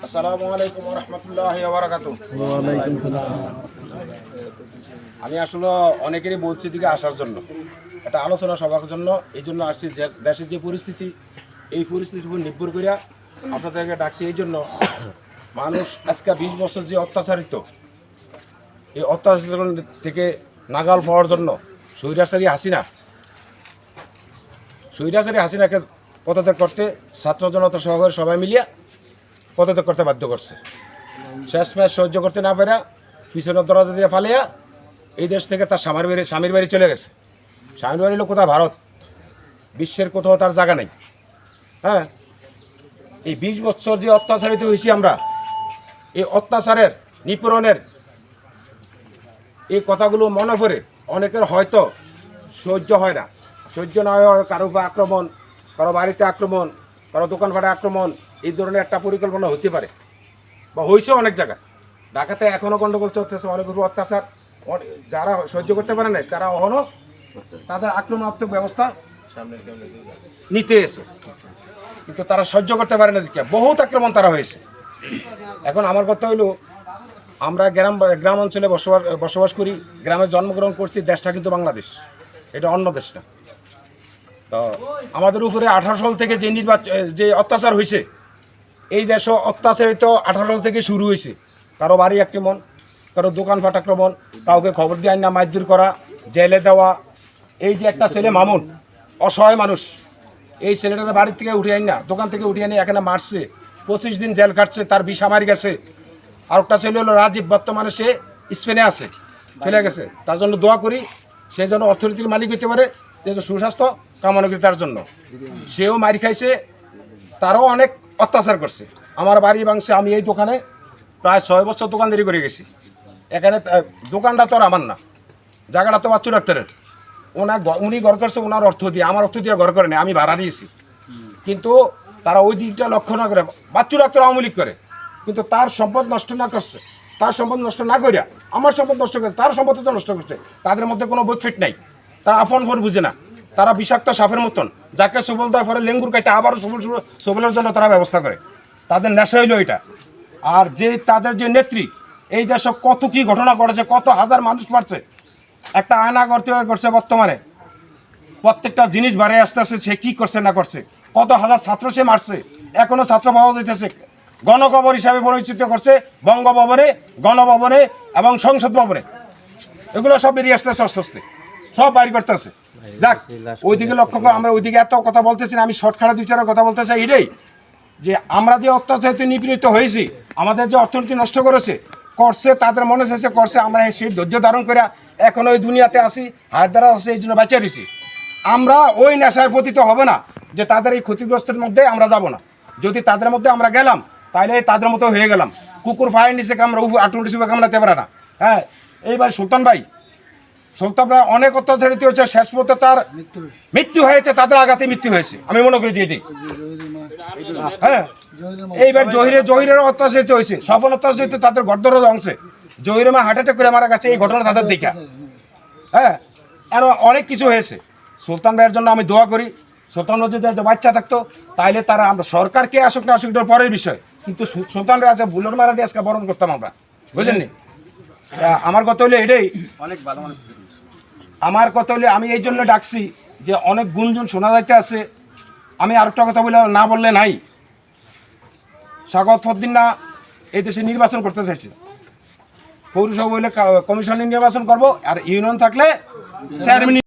আসসালামু আলাইকুম ওয়া রাহমাতুল্লাহি ওয়া বারাকাতুহু। ওয়ালাইকুম সালাম। আমি আসলে অনেকেরই বলছি দিকে আসার জন্য, একটা আলোচনা সবার জন্য এই জন্য আসছি। যে দেশের যে পরিস্থিতি, এই পরিস্থিতির উপর নির্ভর করিয়া আপনাদেরকে ডাকছি। এই জন্য মানুষ আজকে 20 বছর যে অত্যাচারিত, এই অত্যাচার থেকে নাগাল পাওয়ার জন্য স্বৈরাচারী হাসিনাকে পদত্যাগ করতে ছাত্র জনতা সহকারে সবাই মিলিয়া পদত্যাগ করতে বাধ্য করছে। শেষ ম্যাচ সহ্য করতে না পারা পিছনের দরজা দিয়ে ফালিয়া এই দেশ থেকে তার স্বামীর বাড়ি চলে গেছে। স্বামীর বাড়ি হলো কোথাও ভারত, বিশ্বের কোথাও তার জায়গা নেই। হ্যাঁ, এই 20 বছর যে অত্যাচারিত হয়েছি আমরা, এই অত্যাচারের নিপীড়নের এই কথাগুলো মনে পড়ে অনেকের হয়তো সহ্য হয় না। সহ্য না হয় কারো উপর আক্রমণ, কারো বাড়িতে আক্রমণ, কারো দোকানপাটে আক্রমণ, এই ধরনের একটা পরিকল্পনা হতে পারে বা হয়েছে অনেক জায়গায়। ঢাকাতে এখনও গণ্ডগোল চলতেছে, অনেক উপর অত্যাচার। যারা সহ্য করতে পারে না তারা এখনও তাদের আক্রমণাত্মক ব্যবস্থা নিতে এসে, কিন্তু তারা সহ্য করতে পারে না দেখে বহুত আক্রমণ তারা হয়েছে। এখন আমার কথা হইল, আমরা গ্রাম অঞ্চলে বসবাস করি, গ্রামে জন্মগ্রহণ করছি। দেশটা কিন্তু বাংলাদেশ, এটা অন্য দেশ না। তো আমাদের উপরে 18 সাল থেকে যে অত্যাচার হয়েছে, এই দেশও অত্যাচারিত 18 সাল থেকে শুরু হয়েছে। কারো বাড়ি আক্রমণ, কারো দোকানপাট আক্রমণ, কাউকে খবর দিয়ে না মারধর করা, জেলে দেওয়া। এই যে একটা ছেলে মামুন, অসহায় মানুষ, এই ছেলেটাকে বাড়ির থেকে উঠিয়ে আনি না, দোকান থেকে উঠিয়ে আনি এখানে মারছে, 25 দিন জেল কাটছে, তার বিষ মারি গেছে। আর একটা ছেলে হলো রাজীব, বর্তমানে সে স্পেনে আছে, চলে গেছে। তার জন্য দোয়া করি, সে যেন অর্থনীতির মালিক হতে পারে, যেহেতু সুস্বাস্থ্য কামনা করি তার জন্য। সেও মারি খাইছে, তারও অনেক অত্যাচার করছে। আমার বাড়ি ভাঙছে, আমি এই দোকানে প্রায় 6 বছর দোকানদারি করে গেছি। এখানে দোকানটা তো আর আমার না, জায়গাটা তো বাচ্চু ডাক্তারের। উনি ঘর করছে ওনার অর্থ দিয়ে, আমার অর্থ দিয়ে ঘর করে নেই, আমি ভাড়া দিয়েছি। কিন্তু তারা ওই দিকটা লক্ষ্য না করে বাচ্চু ডাক্তার আওয়ামী লীগ করে, কিন্তু তার সম্পদ নষ্ট না করছে, তার সম্পদ নষ্ট না করিয়া আমার সম্পদ নষ্ট করে তার সম্পদ তো নষ্ট করছে। তাদের মধ্যে কোনো বৈফিট নাই, তারা আপন ভর বুঝে না। তারা বিষাক্ত সাপের মতন, যাকে সবল দেওয়ার পরে লেঙ্গুর কাটে আবারও সবলের জন্য তারা ব্যবস্থা করে। তাদের নেশা হইল এটা। আর যে তাদের যে নেত্রী, এই দেশে কত কি ঘটনা ঘটেছে, কত হাজার মানুষ মারছে। একটা আয়না করছে বর্তমানে, প্রত্যেকটা জিনিস বাড়ে আসতে আসতে সে কী করছে না করছে, কত হাজার ছাত্র সে মারছে, এখনও ছাত্র পাওয়া দিতেছে। গণকবর হিসাবে পরিচিত করছে বঙ্গভবনে, গণভবনে এবং সংসদ ভবনে। এগুলো সব বেরিয়ে আসতেছে, আস্তে আস্তে সব বাইর করতেছে। যাক, ওইদিকে লক্ষ্য করে আমরা ওইদিকে এত কথা বলতেছি না, আমি শর্টকাটে 2-4 কথা বলতে চাই। এটাই যে আমরা যে অত্যাচারিত নিপীড়িত হয়েছি, আমাদের যে অর্থনীতি নষ্ট করছে, তাদের মনে শেষে করছে। আমরা সেই ধৈর্য ধারণ করে এখন ওই দুনিয়াতে আসি, হায়দ্রা আছে, এই জন্য বাঁচিয়ে দিছি। আমরা ওই নেশায় পতিত হবে না যে তাদের এই ক্ষতিগ্রস্তের মধ্যে আমরা যাব না। যদি তাদের মধ্যে আমরা গেলাম, তাহলে তাদের মতো হয়ে গেলাম। কুকুর ফায়ের নিচে কামড়া, আটুটি সুপে কামড়াতে পারে না। হ্যাঁ, এইবার সুলতান ভাই অনেক অত্যাচারিত হয়েছে, শেষ পর্যন্ত তার মৃত্যু হয়েছে, তাদের আঘাতে মৃত্যু হয়েছে, আমি মনে করি যে এটি। হ্যাঁ, এইবার জহিরের অত্যাচারিত হয়েছে, সফল অত্যাচারিত, তাদের গর্দর অংশে জহিরের মা হার্ট অ্যাটাক করে মারা গেছে, এই ঘটনা তাদের দেখা। হ্যাঁ, আরও অনেক কিছু হয়েছে। সুলতান ভাইয়ের জন্য আমি দোয়া করি, সুলতান ভাই যদি বাচ্চা থাকতো তাহলে তারা, আমরা সরকারকে আসুক না আসুক এটার পরের বিষয়, কিন্তু সুলতান ভাই আছে বুলের মারা দিয়ে আজকে বরণ করতাম আমরা, বুঝলেন? আমার কথা হলে এটাই, অনেক ভালো মানুষ। আমার কথা হলে আমি এই জন্য ডাকছি যে অনেক গুঞ্জন শোনা যাইতে আছে। আমি আরেকটা কথা না বললে নাই, স্বাগত ফদ্দিন না এই দেশে নির্বাচন করতে চাইছে। পৌরসভা বলে কমিশনের নির্বাচন করব, আর ইউনিয়ন থাকলে চেয়ারম্যান